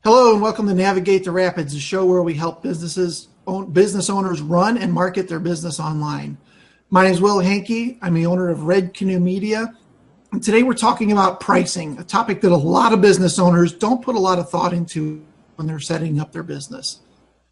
Hello and welcome to Navigate the Rapids, a show where we help business owners run and market their business online. My name is Will Hankey. I'm the owner of Red Canoe Media. And today we're talking about pricing, a topic that a lot of business owners don't put a lot of thought into when they're setting up their business.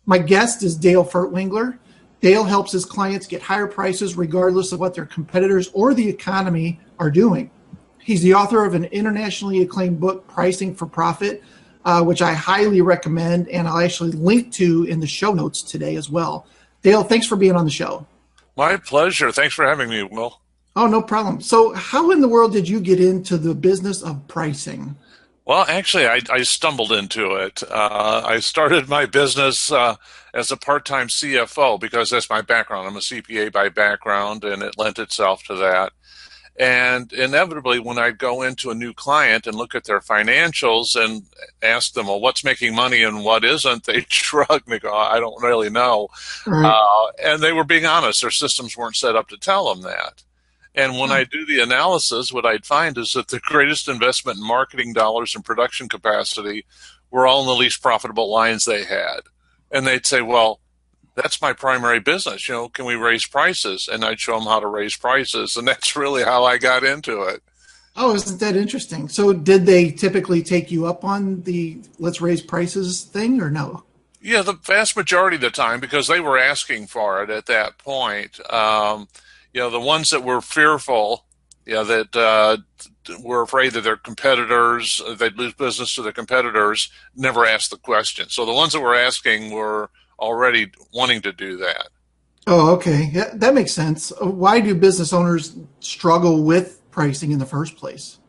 My guest is Dale Furtwengler. Dale helps his clients get higher prices regardless of what their competitors or the economy are doing. He's the author of an internationally acclaimed book, Pricing for Profit, which I highly recommend, and I'll actually link to in the show notes today as well. Dale, thanks for being on the show. My pleasure. Thanks for having me, Will. Oh, no problem. So how in the world did you get into the business of pricing? Well, actually, I stumbled into it. I started my business as a part-time CFO because that's my background. I'm a CPA by background, and it lent itself to that. And inevitably, when I'd go into a new client and look at their financials and ask them, well, what's making money and what isn't, they shrug and they go, I don't really know. Right. And they were being honest. Their systems weren't set up to tell them that. And when I do the analysis, what I'd find is that the greatest investment in marketing dollars and production capacity were all in the least profitable lines they had. And they'd say, well, that's my primary business. You know, can we raise prices? And I'd show them how to raise prices. And that's really how I got into it. Oh, isn't that interesting? So did they typically take you up on the let's raise prices thing or no? Yeah, the vast majority of the time, because they were asking for it at that point. The ones that were fearful, that were afraid that their competitors, they'd lose business to their competitors, never asked the question. So the ones that were asking were already wanting to do that. Oh, okay. Yeah, that makes sense. Why do business owners struggle with pricing in the first place?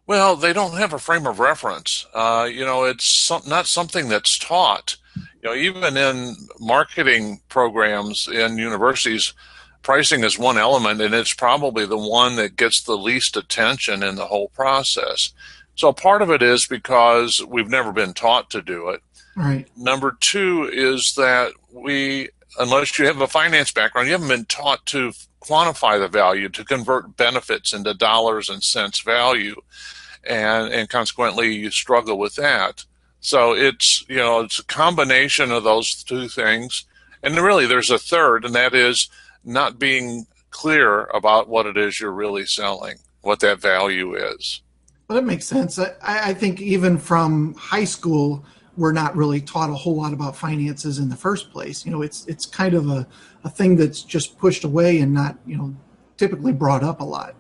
Well, they don't have a frame of reference. It's not something that's taught. Even in marketing programs in universities, pricing is one element, and it's probably the one that gets the least attention in the whole process. So part of it is because we've never been taught to do it. Right. Number two is that unless you have a finance background, you haven't been taught to quantify the value, to convert benefits into dollars and cents value, and consequently you struggle with that. So it's a combination of those two things, and really there's a third, and that is not being clear about what it is you're really selling, what that value is. Well, that makes sense. I think even from high school, we're not really taught a whole lot about finances in the first place. It's kind of a thing that's just pushed away and not, typically brought up a lot.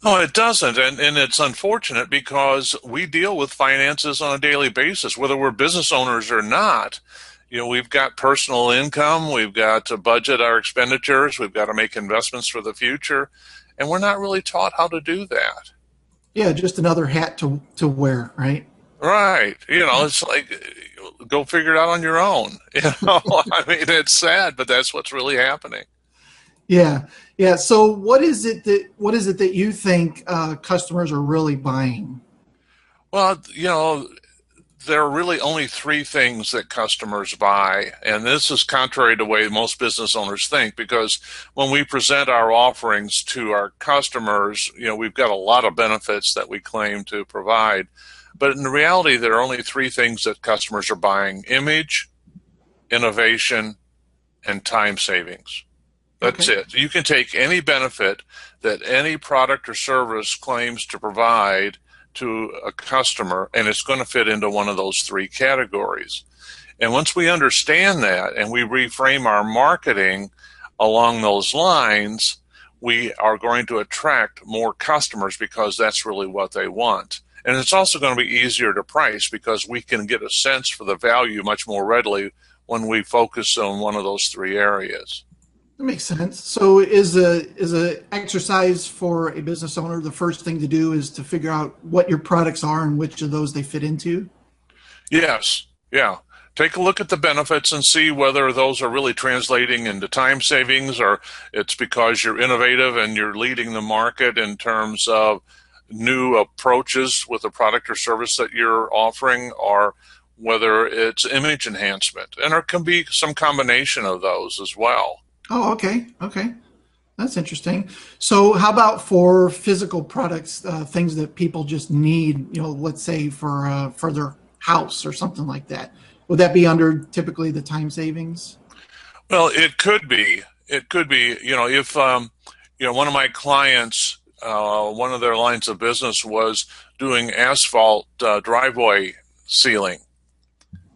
Oh, it doesn't. And it's unfortunate because we deal with finances on a daily basis, whether we're business owners or not. We've got personal income, we've got to budget our expenditures, we've got to make investments for the future, and we're not really taught how to do that. Yeah, just another hat to wear, right? Right. It's like, go figure it out on your own. I mean, it's sad, but that's what's really happening. Yeah. Yeah. So what is it that you think customers are really buying? Well, there are really only three things that customers buy, and this is contrary to the way most business owners think, because when we present our offerings to our customers, we've got a lot of benefits that we claim to provide. But in reality, there are only three things that customers are buying: image, innovation, and time savings. That's it. You can take any benefit that any product or service claims to provide to a customer, and it's going to fit into one of those three categories. And once we understand that and we reframe our marketing along those lines, we are going to attract more customers because that's really what they want. And it's also going to be easier to price because we can get a sense for the value much more readily when we focus on one of those three areas. That makes sense. So is a exercise for a business owner, the first thing to do is to figure out what your products are and which of those they fit into? Yes. Yeah. Take a look at the benefits and see whether those are really translating into time savings, or it's because you're innovative and you're leading the market in terms of new approaches with the product or service that you're offering, or whether it's image enhancement. And there can be some combination of those as well. Oh, okay. Okay. That's interesting. So how about for physical products, things that people just need, let's say for their house or something like that. Would that be under typically the time savings? Well, it could be. It could be. If one of my clients, one of their lines of business was doing asphalt driveway sealing.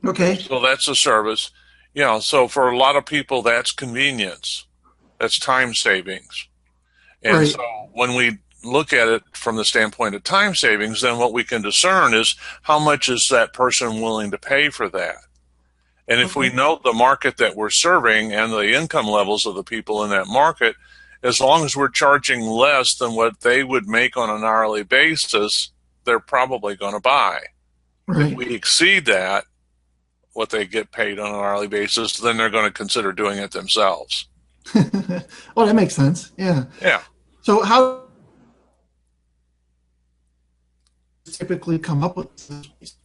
Okay. So that's a service. So for a lot of people, that's convenience. That's time savings. And Right. so when we look at it from the standpoint of time savings, then what we can discern is how much is that person willing to pay for that. And if we Okay. know the market that we're serving and the income levels of the people in that market, as long as we're charging less than what they would make on an hourly basis, they're probably going to buy. If Right. we exceed that, what they get paid on an hourly basis, then they're going to consider doing it themselves. Well, that makes sense. Yeah. Yeah. So how typically come up with this?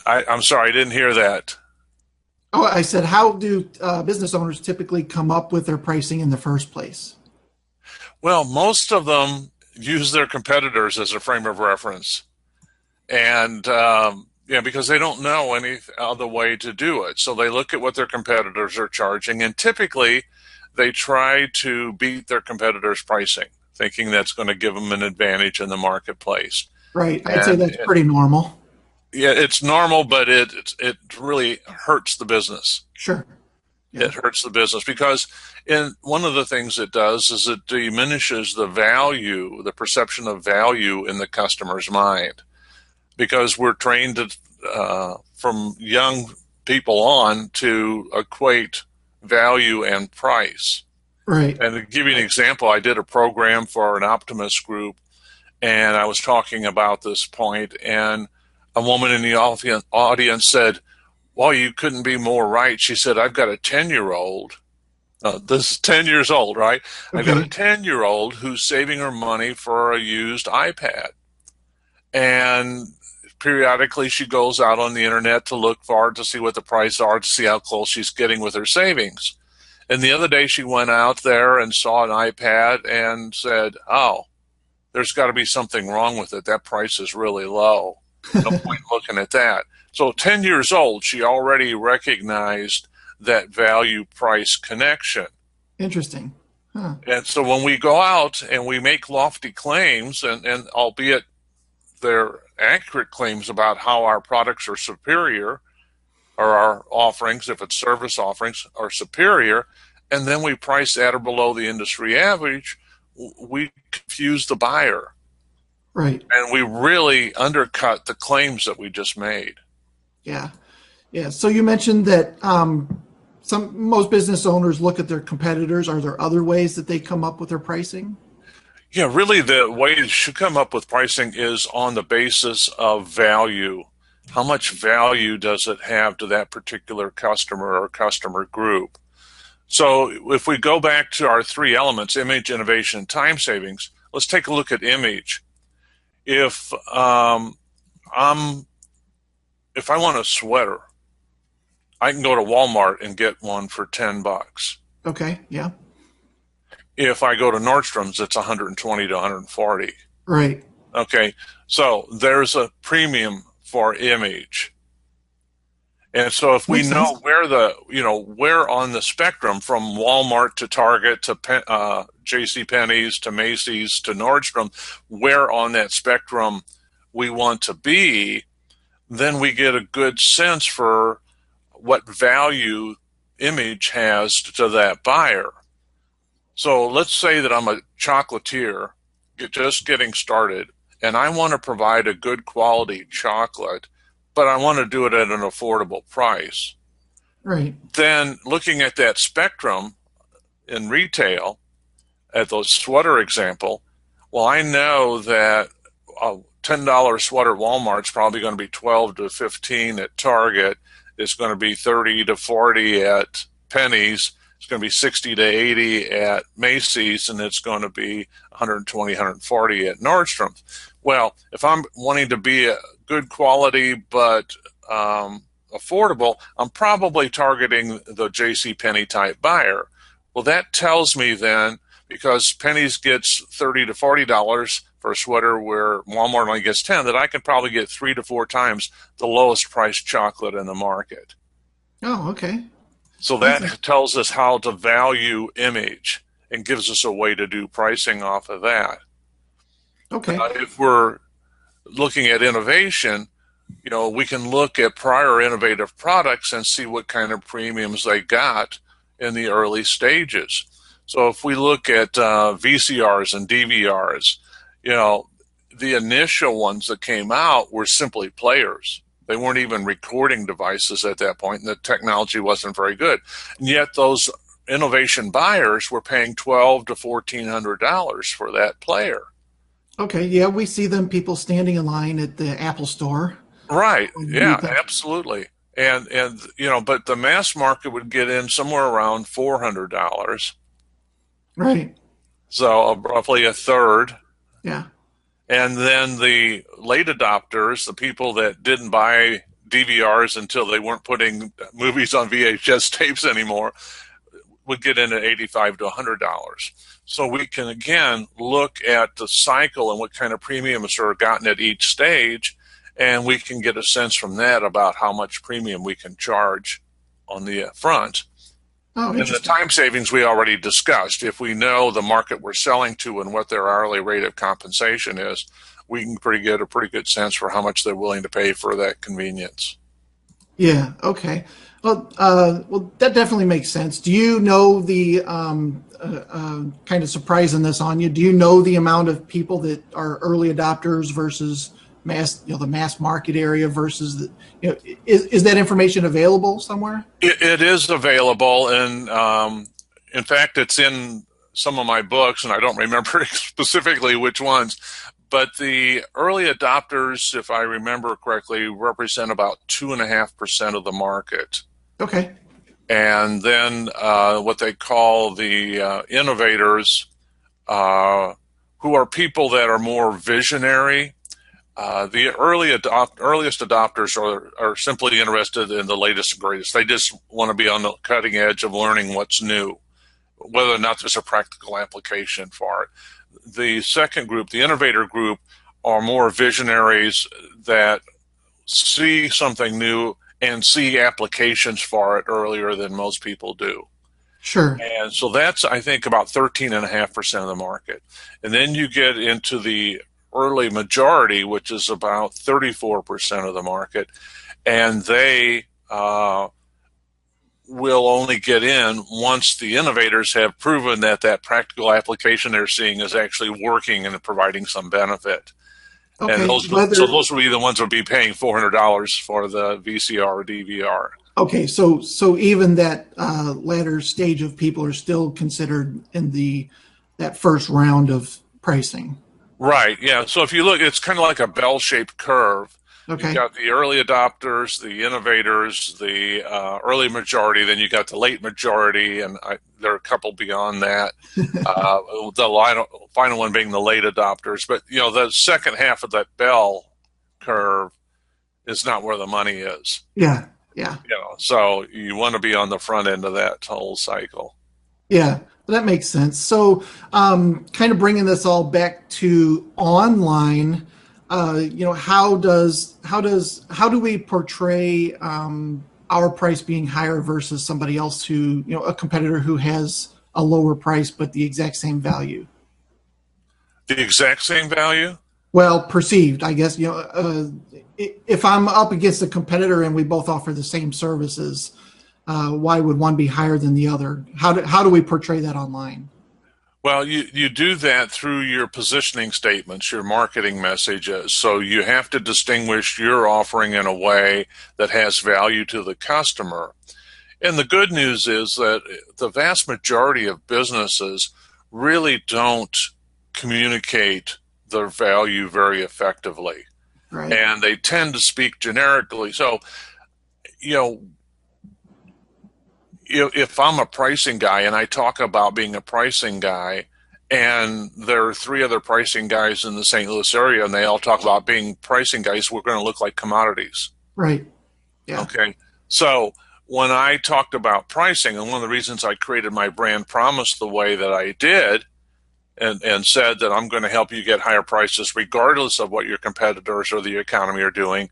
I'm sorry, I didn't hear that. Oh, I said, how do business owners typically come up with their pricing in the first place? Well, most of them use their competitors as a frame of reference. And because they don't know any other way to do it. So they look at what their competitors are charging, and typically they try to beat their competitors' pricing, thinking that's going to give them an advantage in the marketplace. Right. I'd say And that's pretty normal. yeah, it's normal, but it really hurts the business. Sure. Yeah. It hurts the business because one of the things it does is it diminishes the value, the perception of value in the customer's mind. Because we're trained from young people on to equate value and price. Right. And to give you an example, I did a program for an optimist group, and I was talking about this point, and a woman in the audience said, well, you couldn't be more right. She said, I've got a 10-year-old. This is 10 years old, right? Okay. I've got a 10-year-old who's saving her money for a used iPad. And periodically she goes out on the internet to look for it, to see what the prices are, to see how close she's getting with her savings. And the other day she went out there and saw an iPad and said, oh, there's got to be something wrong with it. That price is really low. No point looking at that. So 10 years old, she already recognized that value price connection. Interesting. Huh. And so when we go out and we make lofty claims, and albeit they're accurate claims about how our products are superior, or our offerings, if it's service offerings, are superior, and then we price at or below the industry average, we confuse the buyer. Right. And we really undercut the claims that we just made. Yeah. Yeah. So you mentioned that most business owners look at their competitors. Are there other ways that they come up with their pricing? Yeah, really the way you should come up with pricing is on the basis of value. How much value does it have to that particular customer or customer group? So if we go back to our three elements, image, innovation, and time savings, let's take a look at image. If I want a sweater, I can go to Walmart and get one for $10. Okay. Yeah. If I go to Nordstrom's, it's 120 to 140. Right. Okay, so there's a premium for image. And so if we Makes know sense. where on the spectrum from Walmart to Target to JCPenney's to Macy's to Nordstrom, where on that spectrum we want to be, then we get a good sense for what value image has to that buyer. So let's say that I'm a chocolatier just getting started, and I want to provide a good quality chocolate, but I want to do it at an affordable price. Right. Then looking at that spectrum in retail, at the sweater example, well, I know that a $10 sweater at Walmart is probably going to be 12 to 15 at Target. It's going to be 30 to 40 at Penny's. It's going to be 60 to 80 at Macy's, and it's going to be 120, 140 at Nordstrom's. Well, if I'm wanting to be a good quality but affordable, I'm probably targeting the JCPenney type buyer. Well, that tells me then, because Penny's gets $30 to $40, for a sweater where Walmart only gets 10, that I can probably get 3 to 4 times the lowest priced chocolate in the market. Oh, okay. So That's that tells us how to value image and gives us a way to do pricing off of that. okay. If we're looking at innovation, we can look at prior innovative products and see what kind of premiums they got in the early stages. So if we look at VCRs and DVRs, the initial ones that came out were simply players. They weren't even recording devices at that point, and the technology wasn't very good. And yet those innovation buyers were paying $1,200 to $1,400 for that player. Okay. Yeah, we see them people standing in line at the Apple store. Right. We Yeah, think, absolutely. And but the mass market would get in somewhere around $400. right. So roughly a third. Yeah. And then the late adopters, the people that didn't buy DVRs until they weren't putting movies on VHS tapes anymore, would get in at $85 to $100. So we can again look at the cycle and what kind of premiums are gotten at each stage, and we can get a sense from that about how much premium we can charge on the front. Oh, And the interesting. time savings we already discussed. If we know the market we're selling to and what their hourly rate of compensation is, we can get a pretty good sense for how much they're willing to pay for that convenience. Yeah. Okay. Well, that definitely makes sense. Do you know the kind of surprising this on you? Do you know the amount of people that are early adopters versus mass, the mass market area versus the, is that information available somewhere? It is available, and in fact, it's in some of my books, and I don't remember specifically which ones. But the early adopters, if I remember correctly, represent about 2.5% of the market. Okay. And then what they call the innovators, who are people that are more visionary. The earliest adopters are simply interested in the latest and greatest. They just want to be on the cutting edge of learning what's new, whether or not there's a practical application for it. The second group, the innovator group, are more visionaries that see something new and see applications for it earlier than most people do. Sure. And so that's, I think, about 13.5% of the market. And then you get into the early majority, which is about 34% of the market, and they will only get in once the innovators have proven that that practical application they're seeing is actually working and providing some benefit. And Okay. those will be the ones that will be paying $400 for the VCR or DVR. Okay. So even that latter stage of people are still considered in that first round of pricing. Right, yeah. So if you look, it's kind of like a bell-shaped curve. You've Okay. got the early adopters, the innovators, the early majority, then you got the late majority, and there are a couple beyond that. The final one being the late adopters. But, the second half of that bell curve is not where the money is. Yeah. Yeah. So you want to be on the front end of that whole cycle. Yeah, that makes sense. So, kind of bringing this all back to online, how do we portray our price being higher versus somebody else who, a competitor who has a lower price but the exact same value? The exact same value? Well, perceived, I guess. If I'm up against a competitor and we both offer the same services, why would one be higher than the other? How do we portray that online? Well, you do that through your positioning statements, your marketing messages. So you have to distinguish your offering in a way that has value to the customer. And the good news is that the vast majority of businesses really don't communicate their value very effectively. Right. And they tend to speak generically. So, if I'm a pricing guy and I talk about being a pricing guy, and there are 3 other pricing guys in the St. Louis area, and they all talk about being pricing guys, we're going to look like commodities. Right. Yeah. Okay. So when I talked about pricing, and one of the reasons I created my brand promise the way that I did, and said that I'm going to help you get higher prices regardless of what your competitors or the economy are doing,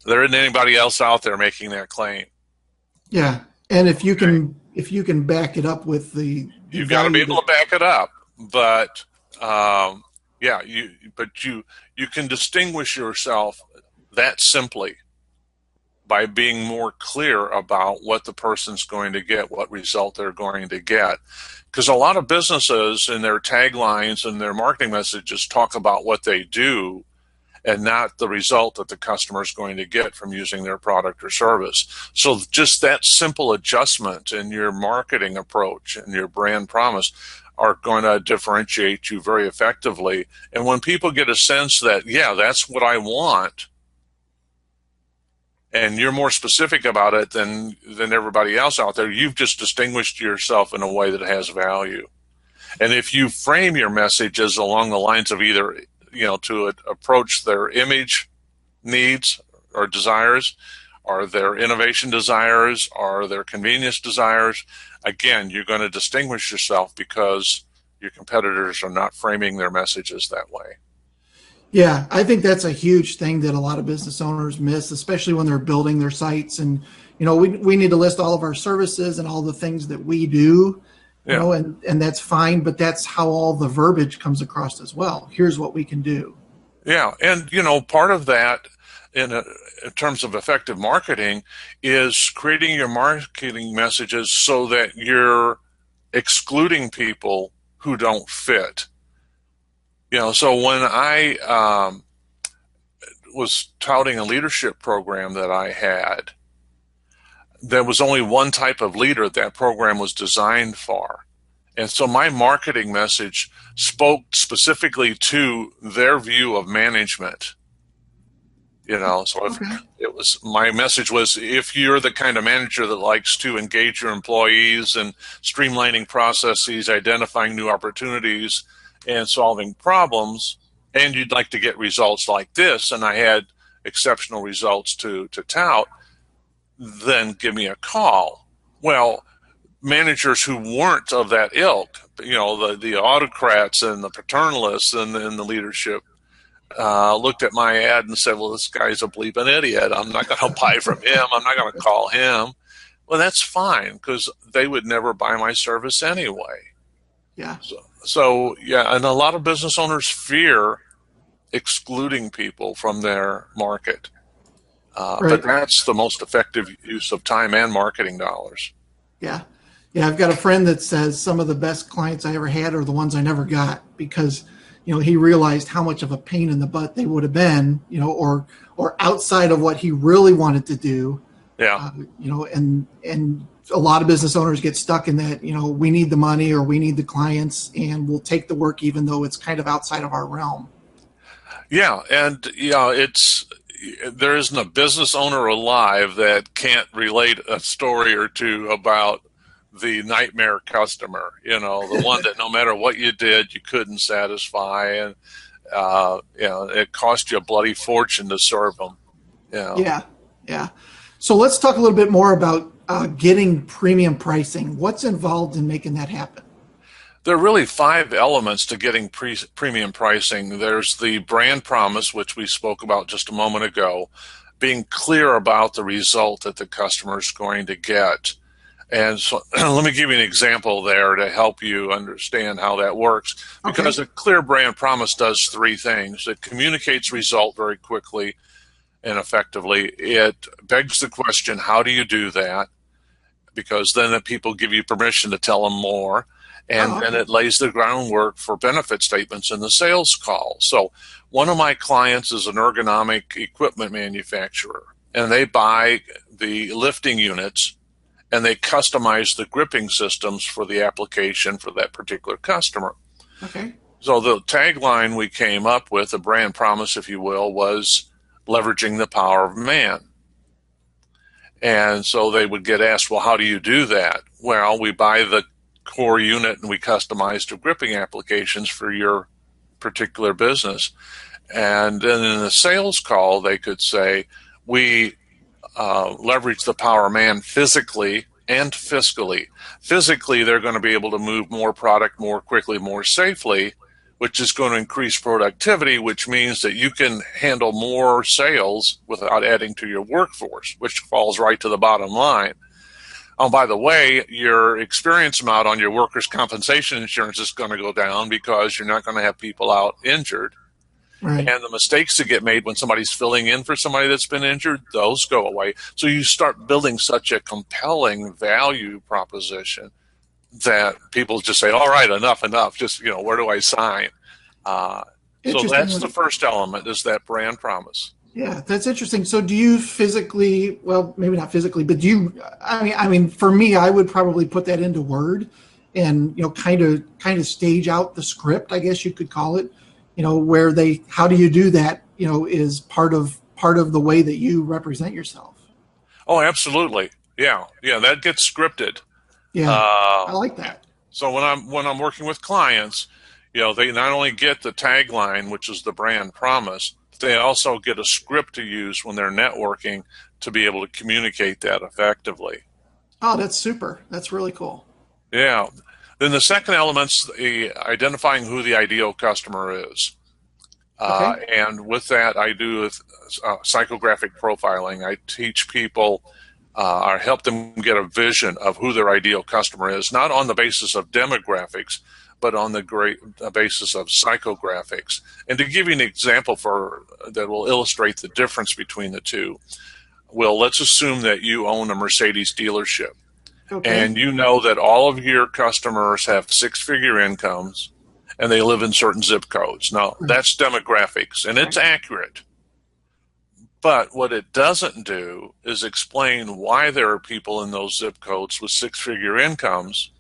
there isn't anybody else out there making that claim. Yeah, and Okay. if you can back it up with the You've got to be value able that to back it up, but yeah, you can distinguish yourself that simply by being more clear about what the person's going to get, what result they're going to get. Because a lot of businesses in their taglines and their marketing messages talk about what they do and not the result that the customer is going to get from using their product or service. So just that simple adjustment in your marketing approach and your brand promise are going to differentiate you very effectively. And when people get a sense that, yeah, that's what I want, and you're more specific about it than everybody else out there, you've just distinguished yourself in a way that has value. And if you frame your messages along the lines of either, to approach their image needs or desires, or their innovation desires, or their convenience desires, again, you're going to distinguish yourself because your competitors are not framing their messages that way. Yeah, I think that's a huge thing that a lot of business owners miss, especially when they're building their sites. And, we need to list all of our services and all the things that we do, Yeah. and that's fine, but that's how all the verbiage comes across as well. Here's what we can do. Yeah. And, part of that in terms of effective marketing is creating your marketing messages so that you're excluding people who don't fit. So when I was touting a leadership program that I had, there was only one type of leader that program was designed for. And so my marketing message spoke specifically to their view of management. So if Okay. my message was, if you're the kind of manager that likes to engage your employees and streamlining processes, identifying new opportunities, and solving problems, and you'd like to get results like this, and I had exceptional results to tout, then give me a call. Well, managers who weren't of that ilk, the autocrats and the paternalists and the leadership, looked at my ad and said, well, this guy's a bleeping idiot. I'm not going to buy from him. I'm not going to call him. Well, that's fine, because they would never buy my service anyway. Yeah. So, yeah, and a lot of business owners fear excluding people from their market. But Right. that's the most effective use of time and marketing dollars. Yeah. Yeah. I've got a friend that says some of the best clients I ever had are the ones I never got because, he realized how much of a pain in the butt they would have been, or outside of what he really wanted to do. Yeah. And a lot of business owners get stuck in that, we need the money or we need the clients and we'll take the work even though it's kind of outside of our realm. Yeah. And, there isn't a business owner alive that can't relate a story or two about the nightmare customer, the one that no matter what you did, you couldn't satisfy. And, it cost you a bloody fortune to serve them. Yeah. Yeah. So let's talk a little bit more about getting premium pricing. What's involved in making that happen? There are really 5 elements to getting premium pricing. There's the brand promise, which we spoke about just a moment ago, being clear about the result that the customer is going to get. And so let me give you an example there to help you understand how that works. Because Okay. a clear brand promise does 3 things. It communicates result very quickly and effectively. It begs the question, how do you do that? Because then the people give you permission to tell them more. And Oh, then okay. it lays the groundwork for benefit statements in the sales call. So one of my clients is an ergonomic equipment manufacturer, and they buy the lifting units and they customize the gripping systems for the application for that particular customer. Okay. So the tagline we came up with, the brand promise, if you will, was leveraging the power of man. And so they would get asked, well, how do you do that? Well, we buy the core unit and we customize the gripping applications for your particular business. And then in the sales call, they could say, we leverage the power of man physically and fiscally. Physically, they're going to be able to move more product more quickly, more safely, which is going to increase productivity, which means that you can handle more sales without adding to your workforce, which falls right to the bottom line. Oh, by the way, your experience amount on your workers' compensation insurance is going to go down because you're not going to have people out injured. Right. And the mistakes that get made when somebody's filling in for somebody that's been injured, those go away. So you start building such a compelling value proposition that people just say, all right, enough. Just, where do I sign? So that's the first element, is that brand promise. Yeah, that's interesting. So do you physically, well, maybe not physically, but do you, I mean, for me, I would probably put that into Word and, kind of stage out the script, I guess you could call it, where how do you do that, is part of the way that you represent yourself. Oh, absolutely. Yeah. That gets scripted. Yeah. I like that. So when I'm working with clients, they not only get the tagline, which is the brand promise, they also get a script to use when they're networking to be able to communicate that effectively. Oh, that's super. That's really cool. Yeah. Then the second element's identifying who the ideal customer is. Okay. And with that, I do psychographic profiling. I teach people or help them get a vision of who their ideal customer is, not on the basis of demographics, but on the basis of psychographics. And to give you an example that will illustrate the difference between the two, let's assume that you own a Mercedes dealership. Okay. And you know that all of your customers have six-figure incomes and they live in certain zip codes. Now, that's demographics, and it's accurate. But what it doesn't do is explain why there are people in those zip codes with six-figure incomes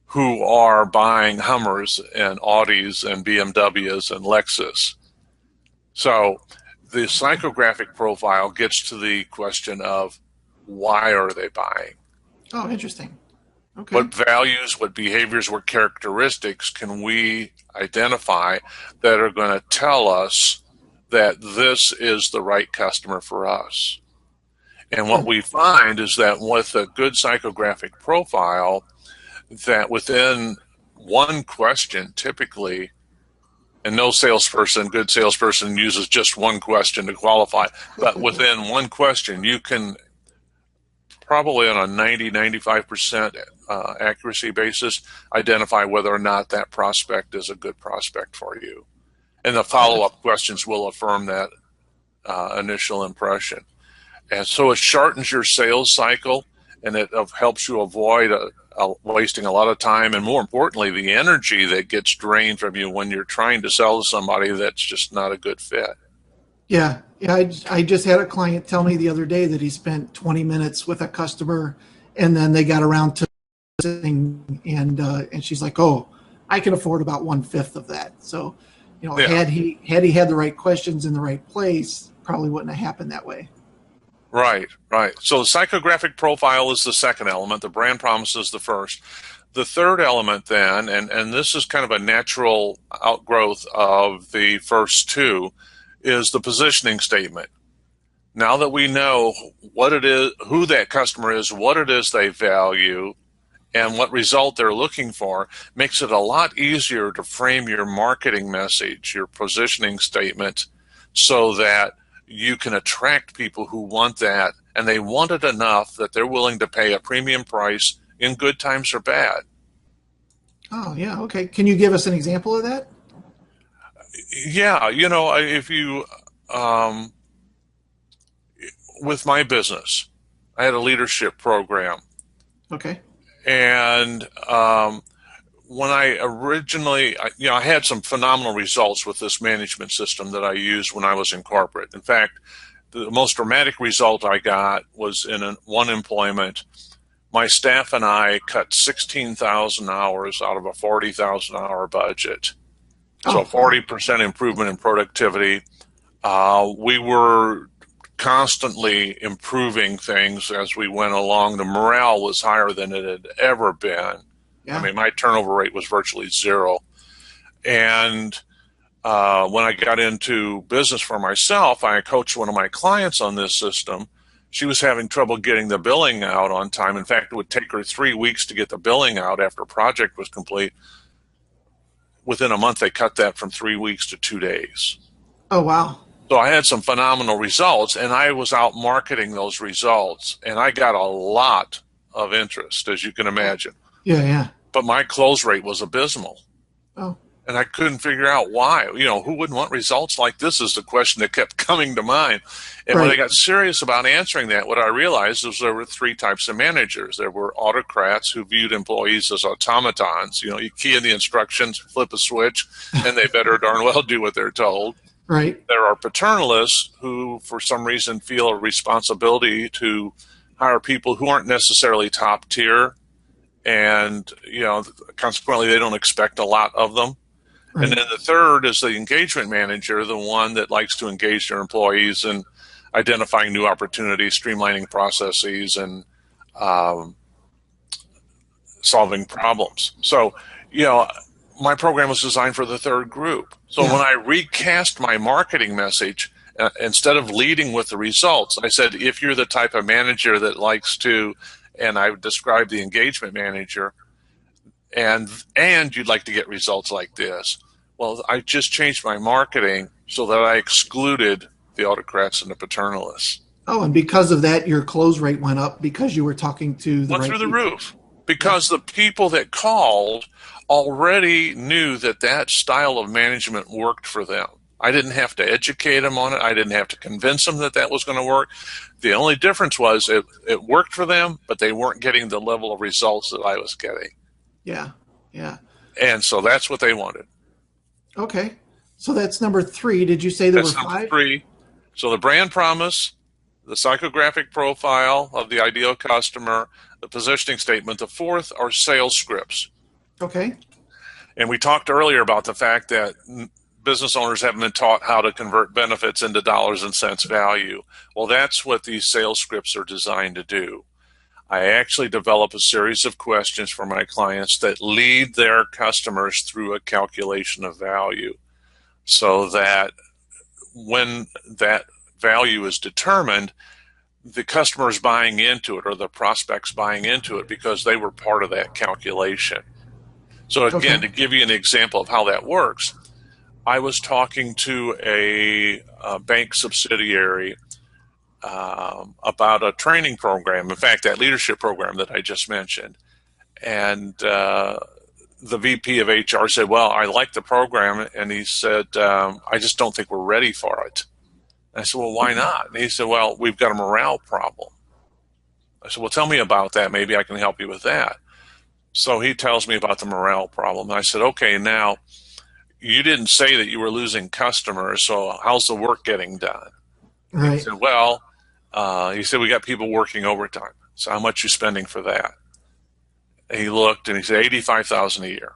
who are buying Hummers and Audis and BMWs and Lexus. So the psychographic profile gets to the question of, why are they buying? Oh, interesting. Okay. What values, what behaviors, what characteristics can we identify that are going to tell us that this is the right customer for us? And what we find is that with a good psychographic profile, that within one question, typically, and no good salesperson uses just one question to qualify, but within one question, you can probably on a 95% accuracy basis identify whether or not that prospect is a good prospect for you. And the follow-up questions will affirm that initial impression. And so it shortens your sales cycle, and it helps you avoid wasting a lot of time, and more importantly, the energy that gets drained from you when you're trying to sell to somebody that's just not a good fit. Yeah. I just had a client tell me the other day that he spent 20 minutes with a customer, and then they got around to listening, and she's like, "Oh, I can afford about 1/5 of that." So, had he had the right questions in the right place, probably wouldn't have happened that way. Right. So the psychographic profile is the second element. The brand promise is the first. The third element then, and this is kind of a natural outgrowth of the first two, is the positioning statement. Now that we know what it is, who that customer is, what it is they value, and what result they're looking for, makes it a lot easier to frame your marketing message, your positioning statement, so that you can attract people who want that, and they want it enough that they're willing to pay a premium price in good times or bad. Oh, yeah. Okay. Can you give us an example of that? Yeah. If you, with my business, I had a leadership program. Okay. And when I originally, I had some phenomenal results with this management system that I used when I was in corporate. In fact, the most dramatic result I got was in one employment. My staff and I cut 16,000 hours out of a 40,000 hour budget. So 40% improvement in productivity. We were constantly improving things as we went along. The morale was higher than it had ever been. Yeah. I mean, my turnover rate was virtually zero. And when I got into business for myself, I coached one of my clients on this system, She was having trouble getting the billing out on time. In fact, it would take her 3 weeks to get the billing out after a project was complete. Within a month, they cut that from 3 weeks to 2 days. Oh, wow. So I had some phenomenal results, and I was out marketing those results, and I got a lot of interest, as you can imagine. Yeah, yeah. But my close rate was abysmal. Oh, And I couldn't figure out why. Who wouldn't want results like this is the question that kept coming to mind. And when I got serious about answering that, what I realized was there were three types of managers. There were autocrats who viewed employees as automatons. You key in the instructions, flip a switch, and they better darn well do what they're told. Right. There are paternalists who, for some reason, feel a responsibility to hire people who aren't necessarily top tier. And, consequently, they don't expect a lot of them. Right. And then the third is the engagement manager, the one that likes to engage their employees in identifying new opportunities, streamlining processes, and solving problems. So, my program was designed for the third group. So when I recast my marketing message, instead of leading with the results, I said, if you're the type of manager that likes to, and I described the engagement manager, and you'd like to get results like this. Well, I just changed my marketing so that I excluded the autocrats and the paternalists. Oh, and because of that, your close rate went up because you were talking to the went through the roof. Because the people that called already knew that style of management worked for them. I didn't have to educate them on it. I didn't have to convince them that was going to work. The only difference was it worked for them, but they weren't getting the level of results that I was getting. Yeah, yeah. And so that's what they wanted. Okay. So that's number 3. Did you say there were 5? That's number 3. So the brand promise, the psychographic profile of the ideal customer, the positioning statement. The fourth are sales scripts. Okay. And we talked earlier about the fact that business owners haven't been taught how to convert benefits into dollars and cents value. Well, that's what these sales scripts are designed to do. I actually develop a series of questions for my clients that lead their customers through a calculation of value so that when that value is determined, the customer is buying into it or the prospect's buying into it because they were part of that calculation. So again, to give you an example of how that works, I was talking to a bank subsidiary about a training program. In fact, that leadership program that I just mentioned. And the VP of HR said, well, I like the program. And he said, I just don't think we're ready for it. And I said, well, why not? And he said, well, we've got a morale problem. I said, well, tell me about that. Maybe I can help you with that. So he tells me about the morale problem. And I said, okay, now you didn't say that you were losing customers, so how's the work getting done? Right. He said, well, we got people working overtime. So how much you spending for that? And he looked and he said, $85,000 a year.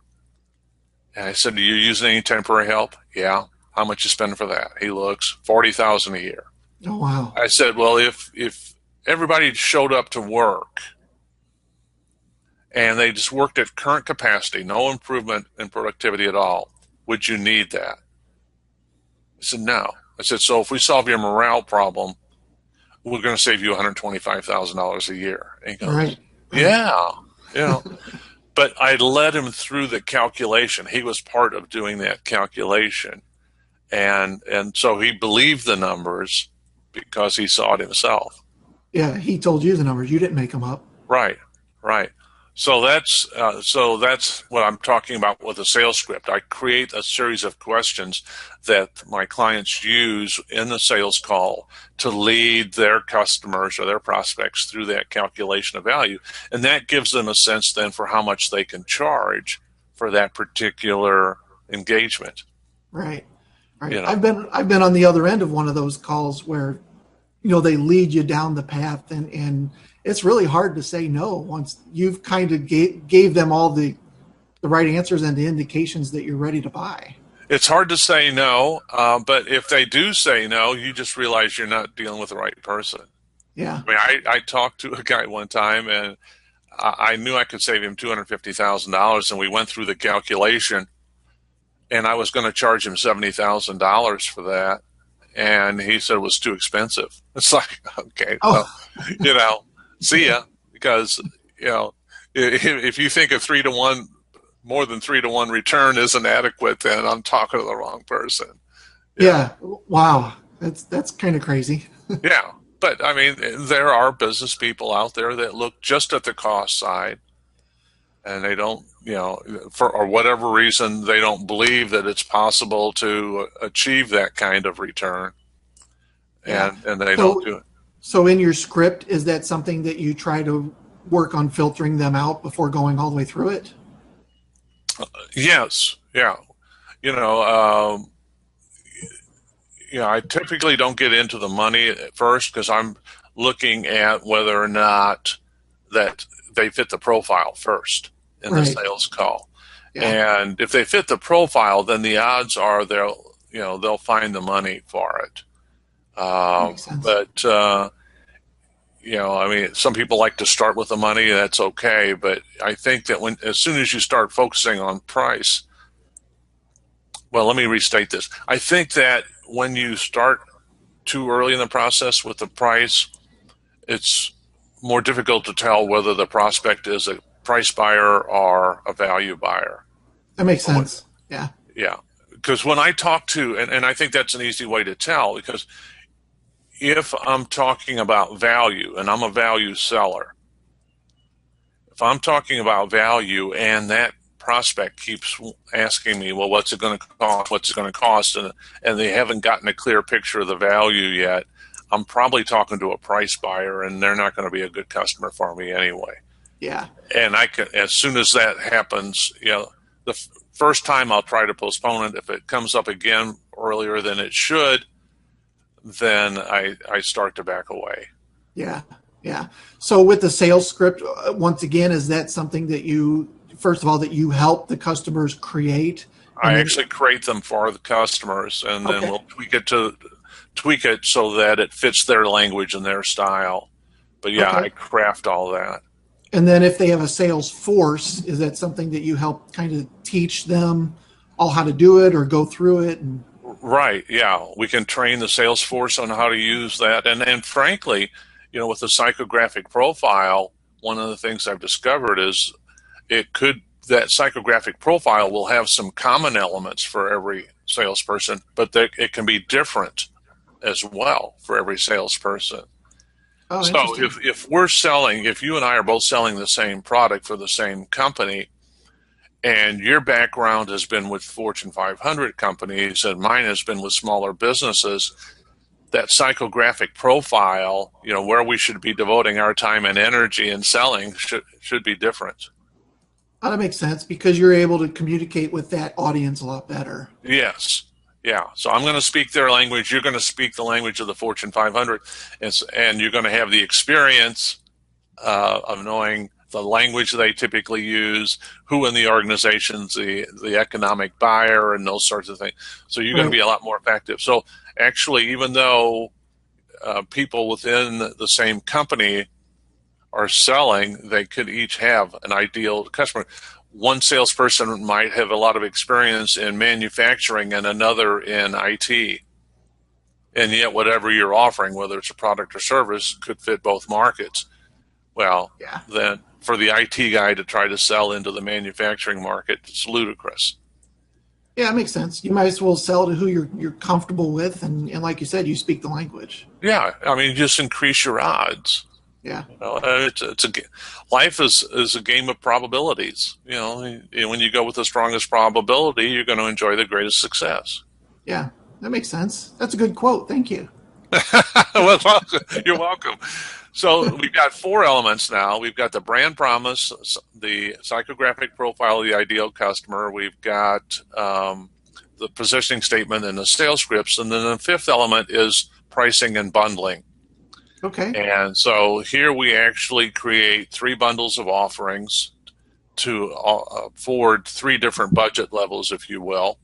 And I said, do you use any temporary help? Yeah. How much you spending for that? He looks, $40,000 a year. Oh, wow. I said, well, if everybody showed up to work and they just worked at current capacity, no improvement in productivity at all, would you need that? He said, no. I said, so if we solve your morale problem, we're going to save you $125,000 a year. And he goes, right. Yeah. But I led him through the calculation. He was part of doing that calculation. And so he believed the numbers because he saw it himself. Yeah, he told you the numbers. You didn't make them up. Right. So that's what I'm talking about with a sales script. I create a series of questions that my clients use in the sales call to lead their customers or their prospects through that calculation of value, and that gives them a sense then for how much they can charge for that particular engagement. Right. I've been on the other end of one of those calls where, they lead you down the path and it's really hard to say no once you've kind of gave them all the right answers and the indications that you're ready to buy. It's hard to say no, but if they do say no, you just realize you're not dealing with the right person. Yeah. I mean, I talked to a guy one time, and I knew I could save him $250,000, and we went through the calculation, and I was going to charge him $70,000 for that, and he said it was too expensive. It's like, okay, well, you know, see ya. Because, you know, if you think a 3-to-1, more than 3-to-1 return isn't adequate, then I'm talking to the wrong person. You know, Yeah. Wow. That's kind of crazy. yeah. But I mean, there are business people out there that look just at the cost side, and they don't, you know, for or whatever reason, they don't believe that it's possible to achieve that kind of return, Yeah. and they don't So do it. so in your script, is that something that you try to work on filtering them out before going all the way through it? Yes, yeah. You know, I typically don't get into the money at first because I'm looking at whether or not that they fit the profile first in the Right. sales call. Yeah. And if they fit the profile, then the odds are they'll find the money for it. That makes sense. But I mean, some people like to start with the money. That's okay, but I think that as soon as you start focusing on price, well, let me restate this. I think that when you start too early in the process with the price, it's more difficult to tell whether the prospect is a price buyer or a value buyer. That makes sense. Yeah. Yeah. Because when I talk to, and I think that's an easy way to tell, because if I'm talking about value and I'm a value seller, if I'm talking about value and that prospect keeps asking me, well, what's it going to cost? What's it going to cost? And they haven't gotten a clear picture of the value yet, I'm probably talking to a price buyer and they're not going to be a good customer for me anyway. Yeah. And I can, as soon as that happens, the first time I'll try to postpone it. If it comes up again earlier than it should, then I start to back away. Yeah. Yeah. So with the sales script, once again, is that something that you, first of all, that you help the customers create? And I then, actually create them for the customers, and then okay. we'll tweak it so that it fits their language and their style. But yeah, I Okay. craft all that. And then if they have a sales force, is that something that you help kind of teach them all how to do it or go through it? And Right, yeah. We can train the sales force on how to use that. And frankly, with the psychographic profile, one of the things I've discovered is that psychographic profile will have some common elements for every salesperson, but it can be different as well for every salesperson. oh, So interesting. if you and I are both selling the same product for the same company, and your background has been with Fortune 500 companies and mine has been with smaller businesses, that psychographic profile, where we should be devoting our time and energy in selling should be different. Oh, that makes sense because you're able to communicate with that audience a lot better. Yes. Yeah. So I'm going to speak their language. You're going to speak the language of the Fortune 500, and you're going to have the experience of knowing the language they typically use, who in the organization's the economic buyer, and those sorts of things. So you're going to Right. be a lot more effective. So actually, even though people within the same company are selling, they could each have an ideal customer. One salesperson might have a lot of experience in manufacturing and another in IT. And yet, whatever you're offering, whether it's a product or service, could fit both markets. Well, Yeah. then for the IT guy to try to sell into the manufacturing market, it's ludicrous. Yeah, it makes sense. You might as well sell to who you're comfortable with, and like you said, you speak the language. Yeah, I mean, just increase your odds. Yeah. It's life is a game of probabilities. When you go with the strongest probability, you're going to enjoy the greatest success. Yeah. That makes sense. That's a good quote. Thank you. Well, you're welcome. So we've got 4 elements now. We've got the brand promise, the psychographic profile of the ideal customer. We've got the positioning statement and the sales scripts. And then the 5th element is pricing and bundling. Okay. And so here we actually create 3 bundles of offerings to afford 3 different budget levels, if you will.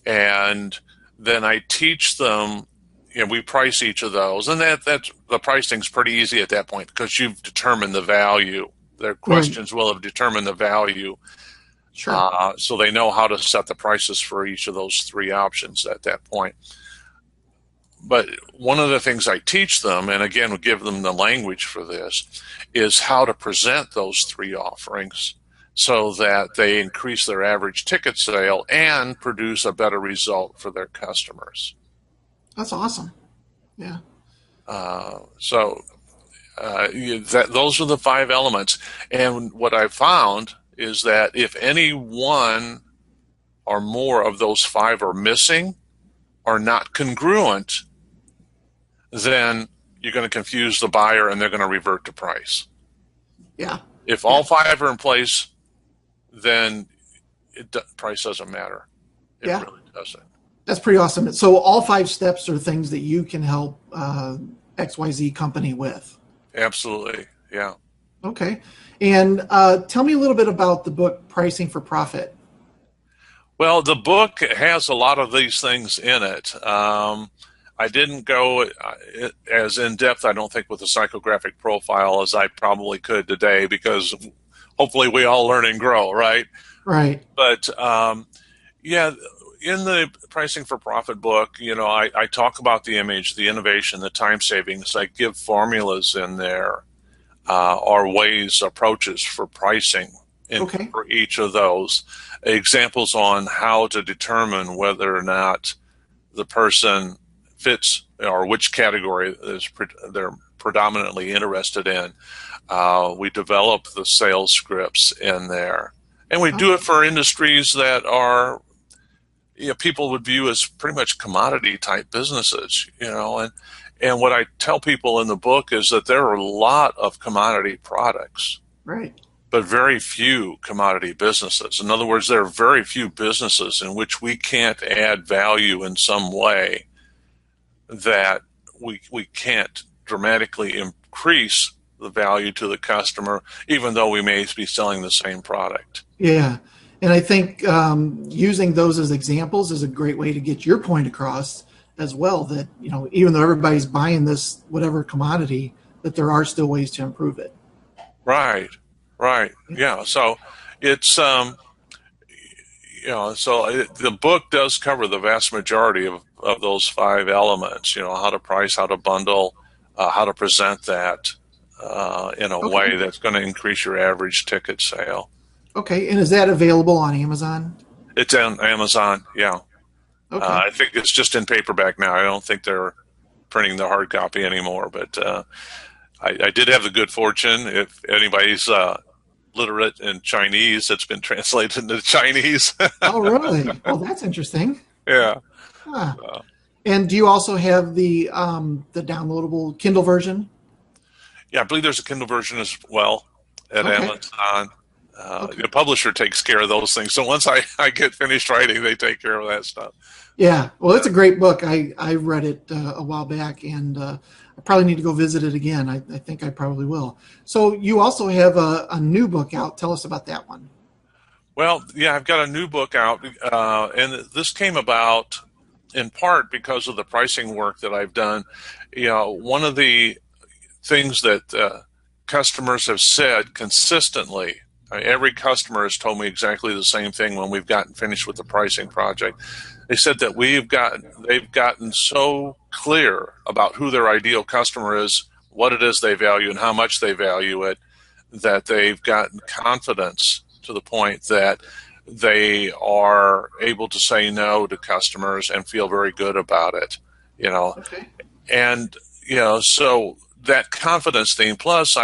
And then I teach them, we price each of those. And that's the pricing's pretty easy at that point because you've determined the value. Their Right. questions will have determined the value. Sure. So they know how to set the prices for each of those 3 options at that point. But one of the things I teach them, and again, we give them the language for this, is how to present those three offerings so that they increase their average ticket sale and produce a better result for their customers. That's awesome. Yeah. Those are the 5 elements. And what I found is that if any one or more of those 5 are missing or not congruent, then you're going to confuse the buyer and they're going to revert to price. Yeah. If all 5 are in place, then price doesn't matter. It really doesn't. That's pretty awesome. So all 5 steps are things that you can help XYZ company with. Absolutely. Yeah. Okay. And tell me a little bit about the book, Pricing for Profit. Well, the book has a lot of these things in it. I didn't go as in-depth, I don't think, with the psychographic profile as I probably could today, because hopefully we all learn and grow, right? Right. But, yeah, in the Pricing for Profit book, I talk about the image, the innovation, the time savings. I give formulas in there, or ways, approaches for pricing for each of those. Examples on how to determine whether or not the person fits or which category they're predominantly interested in. We develop the sales scripts in there. And we do it for industries that are, people would view as pretty much commodity type businesses, and what I tell people in the book is that there are a lot of commodity products. Right. But very few commodity businesses. In other words, there are very few businesses in which we can't add value in some way that we can't dramatically increase the value to the customer, even though we may be selling the same product. Yeah. And I think using those as examples is a great way to get your point across as well, that, even though everybody's buying this, whatever commodity, that there are still ways to improve it. Right. Yeah. So it's, the book does cover the vast majority of those 5 elements, how to price, how to bundle, how to present that in a way that's going to increase your average ticket sale. Okay. And is that available on Amazon? It's on Amazon. Yeah. Okay. I think it's just in paperback now. I don't think they're printing the hard copy anymore, but I did have the good fortune, if anybody's literate in Chinese, it's been translated into Chinese. Oh, really? Well, that's interesting. Yeah. And do you also have the downloadable Kindle version? Yeah, I believe there's a Kindle version as well at Amazon. The publisher takes care of those things. So once I get finished writing, they take care of that stuff. Yeah. Well, it's a great book. I read it a while back, and I probably need to go visit it again. I think I probably will. So you also have a new book out. Tell us about that one. Well, yeah, I've got a new book out, and this came about in part because of the pricing work that I've done. One of the things that customers have said consistently, every customer has told me exactly the same thing when we've gotten finished with the pricing project. They said that they've gotten so clear about who their ideal customer is, what it is they value, and how much they value it, that they've gotten confidence to the point that they are able to say no to customers and feel very good about it, And, so that confidence thing, plus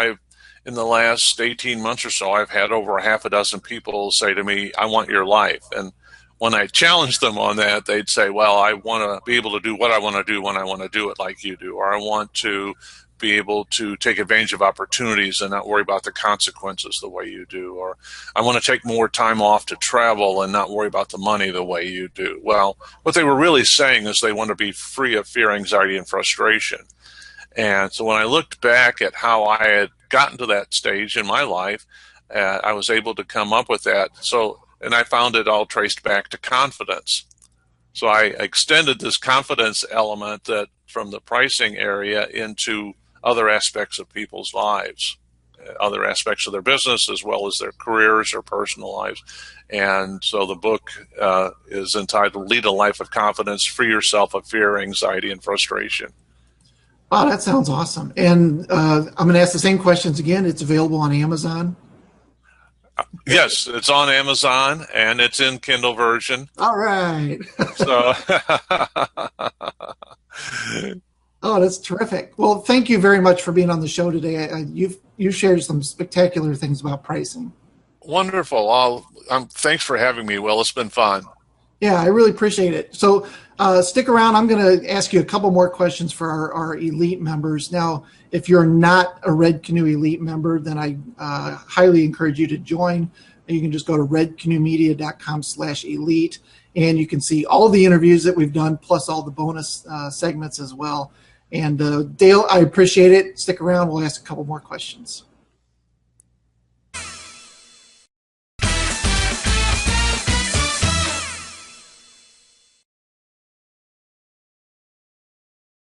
in the last 18 months or so, I've had over half a dozen people say to me, I want your life. And when I challenged them on that, they'd say, well, I want to be able to do what I want to do when I want to do it like you do, or I want to be able to take advantage of opportunities and not worry about the consequences the way you do, or I want to take more time off to travel and not worry about the money the way you do. Well, what they were really saying is they want to be free of fear, anxiety, and frustration. And so when I looked back at how I had gotten to that stage in my life, I was able to come up with that. And I found it all traced back to confidence. So I extended this confidence element from the pricing area into other aspects of people's lives. other aspects of their business as well as their careers or personal lives. And so the book is entitled Lead a Life of Confidence, Free Yourself of Fear, Anxiety, and Frustration. Wow, that sounds awesome. And I'm going to ask the same questions again. It's available on Amazon. Yes, it's on Amazon and it's in Kindle version. All right. So, Oh, that's terrific. Well, thank you very much for being on the show today. You shared some spectacular things about pricing. wonderful. Thanks for having me, Will. It's been fun. Yeah, I really appreciate it. So stick around. I'm going to ask you a couple more questions for our elite members. Now, if you're not a Red Canoe Elite member, then I highly encourage you to join. You can just go to redcanoemedia.com/elite, and you can see all the interviews that we've done, plus all the bonus segments as well. And Dale, I appreciate it. Stick around. We'll ask a couple more questions.